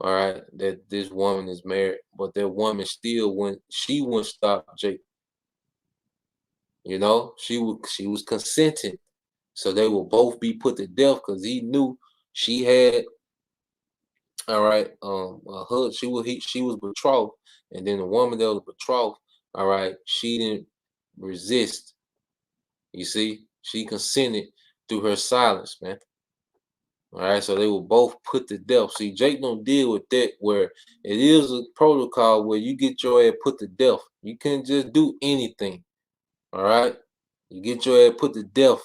all right, that this woman is married, but that woman still wouldn't stop Jake. She was consenting. So they will both be put to death because he knew she had, all right, her she was betrothed, and then the woman that was betrothed, all right, she didn't resist. You see, she consented through her silence, man. All right, so they were both put to death. See, Jake don't deal with that where it is a protocol where you get your ass put to death. You can't just do anything. All right, you get your ass put to death.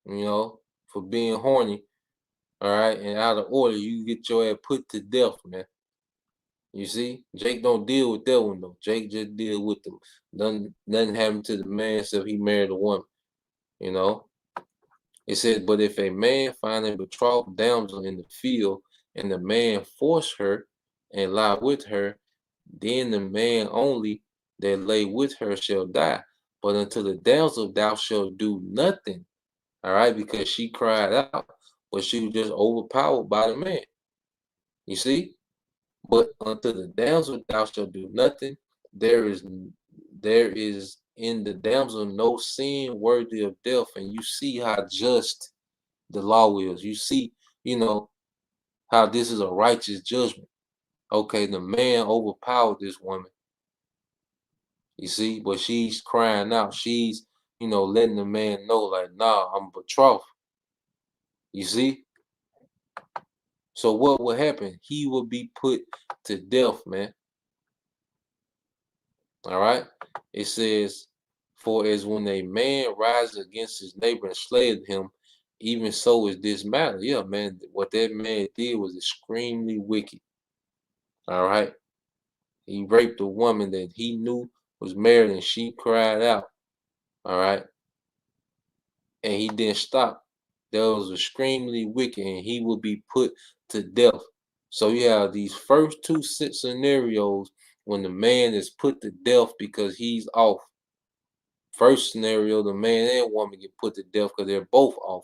For being horny. All right, and out of order, you get your ass put to death, man. You see, Jake don't deal with that one though. Jake just deal with them. Nothing happened to the man except he married a woman. You know. It says, but if a man find a betrothed damsel in the field, and the man force her and lie with her, then the man only that lay with her shall die. But unto the damsel thou shalt do nothing. All right, because she cried out, but she was just overpowered by the man. You see? But unto the damsel thou shalt do nothing. There is in the damsel no sin worthy of death. And you see how just the law is. You see, you know, how this is a righteous judgment. Okay, the man overpowered this woman, you see, but she's crying out. She's, letting the man know, like, nah, I'm betrothed. You see? So what will happen? He will be put to death, man. All right. It says, for as when a man rises against his neighbor and slayeth him, even so is this matter. Yeah, man. What that man did was extremely wicked. All right. He raped a woman that he knew was married and she cried out. All right. And he didn't stop. That was extremely wicked and he will be put to death. So you have these first two scenarios when the man is put to death because he's off. First scenario, the man and woman get put to death because they're both off.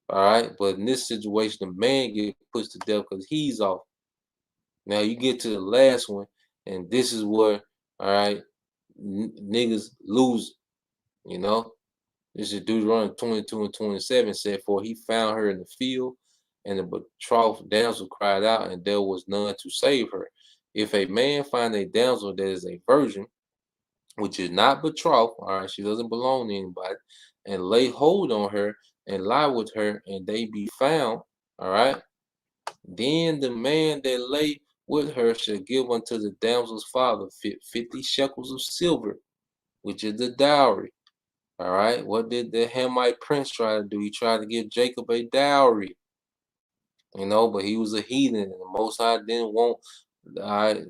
All right. But in this situation, the man get put to death because he's off. Now you get to the last one, and this is where, all right, niggas lose. You know, this is Deuteronomy 22 and 27 said, for he found her in the field, and the betrothed damsel cried out, and there was none to save her. If a man find a damsel that is a virgin, which is not betrothed, all right, she doesn't belong to anybody, and lay hold on her and lie with her, and they be found, all right, then the man that lay with her shall give unto the damsel's father 50 shekels of silver, which is the dowry. All right, what did the Hamite prince try to do? He tried to give Jacob a dowry, but he was a heathen, and the Most High didn't want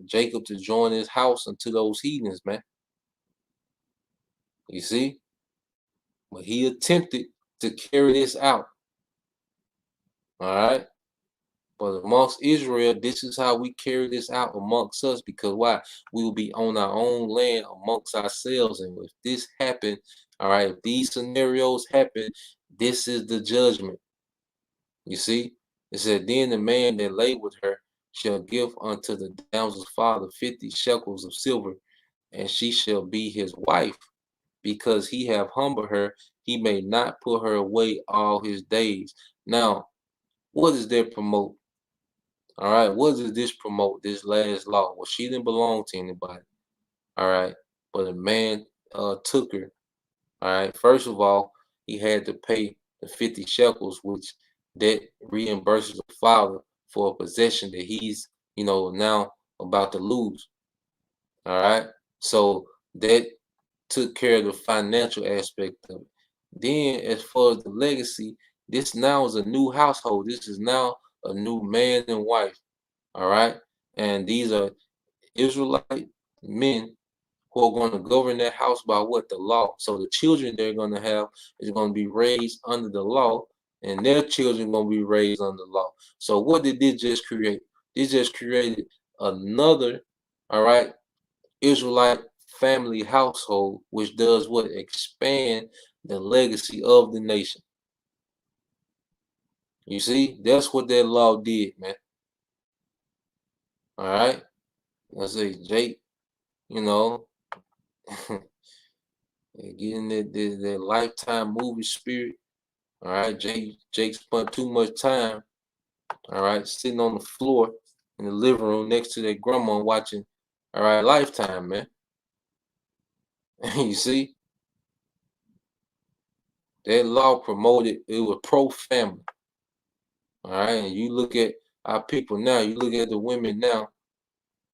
Jacob to join his house unto those heathens, man. You see? But he attempted to carry this out. All right. But amongst Israel, this is how we carry this out amongst us because why? We will be on our own land amongst ourselves. And if this happen, all right, if these scenarios happen, this is the judgment. You see? It said, then the man that lay with her shall give unto the damsel's father 50 shekels of silver, and she shall be his wife, because he have humbled her, he may not put her away all his days. Now, what does that promote? All right, what does this promote? This last law? Well, she didn't belong to anybody. All right, but a man took her. All right, first of all, he had to pay the 50 shekels, which that reimburses the father for a possession that he's now about to lose. All right, so that took care of the financial aspect of it. Then, as far as the legacy, this now is a new household. This is now a new man and wife. All right. And these are Israelite men who are going to govern that house by what? The law. So the children they're going to have is going to be raised under the law, and their children going to be raised under the law. So what did this just create? This just created another, all right, Israelite family household, which does what? Expand the legacy of the nation. You see, that's what that law did, man. All right. I say, Jake, you know, getting that lifetime movie spirit. All right, Jake spent too much time, all right, sitting on the floor in the living room next to their grandma watching, all right, Lifetime, man. You see, that law promoted, it was pro-family, all right. And you look at our people now, you look at the women now,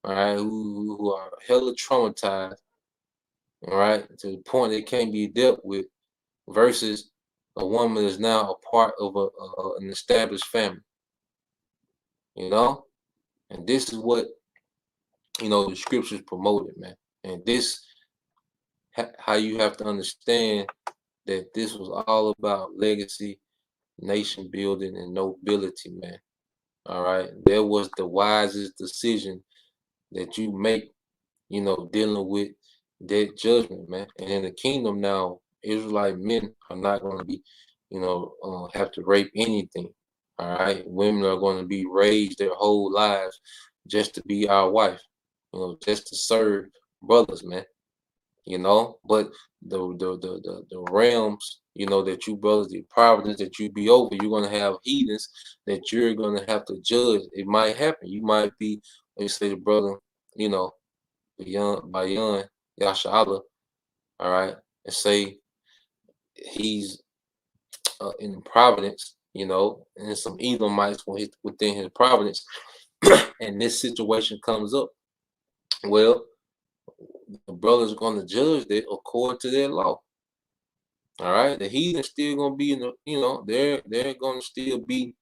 all right, who are hella traumatized, all right, to the point they can't be dealt with, versus a woman that's now a part of an established family, you know. And this is what, the scriptures promoted, man. And this, how you have to understand that this was all about legacy, nation building, and nobility, man. All right. That was the wisest decision that you make, dealing with that judgment, man. And in the kingdom now, Israelite men are not going to be, have to rape anything. All right. Women are going to be raised their whole lives just to be our wife, just to serve brothers, man. But the realms, that you brothers, the providence that you be over, you're gonna have heathens that you're gonna have to judge. It might happen. You might be, let me say, the brother, you know, Bayan Yashala, all right, and say he's in providence, and some Edomites within his providence, and this situation comes up. Well, the brothers are gonna judge that according to their law. All right, the heathen still gonna be in the, they're gonna still be,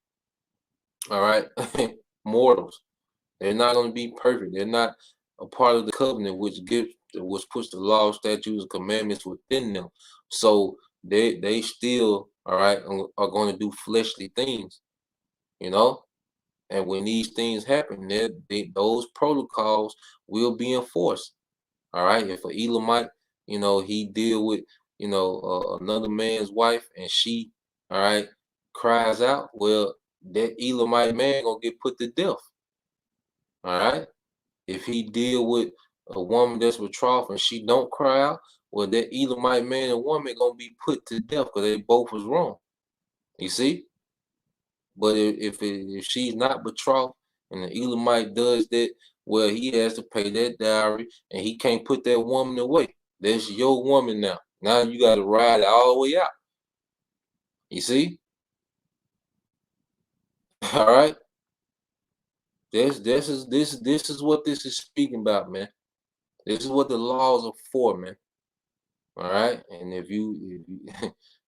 all right, mortals. They're not gonna be perfect. They're not a part of the covenant, which puts the law, statutes, and commandments within them. So they still, all right, are going to do fleshly things, you know. And when these things happen, those protocols will be enforced. All right. If an Elamite, he deal with, another man's wife, and she, all right, cries out, well, that Elamite man gonna get put to death. All right. If he deal with a woman that's betrothed and she don't cry out, well, that Elamite man and woman gonna be put to death because they both was wrong. You see? But if she's not betrothed and the Elamite does that, well, he has to pay that dowry, and he can't put that woman away. That's your woman now. Now you got to ride it all the way out. You see? All right. This is what this is speaking about, man. This is what the laws are for, man. All right. And if you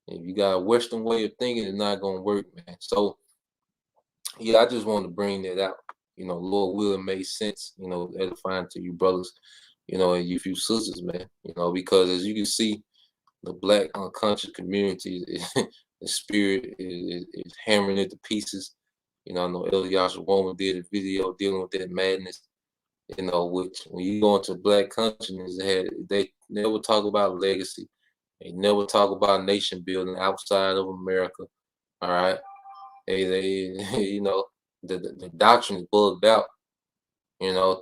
if you got a Western way of thinking, it's not gonna work, man. So yeah, I just wanted to bring that out. Lord will, it made sense, edifying to you brothers, and you few sisters, man. Because as you can see, the black unconscious community, the spirit is hammering it to pieces. I know Elias Woman did a video dealing with that madness. Which when you go into black consciousness, they never talk about legacy. They never talk about nation building outside of America. All right. They the doctrine is bugged out,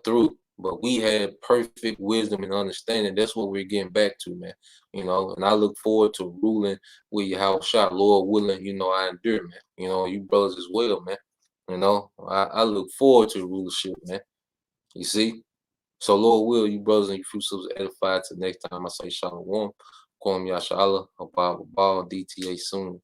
through. But we had perfect wisdom and understanding. That's what we're getting back to, man. And I look forward to ruling with your house shot, Lord willing, I endure, man. You brothers as well, man. I look forward to the rulership, man. You see? So Lord will, you brothers and you few souls edified to next time I say Shalom. Kwam Yashala, Abba, DTA soon.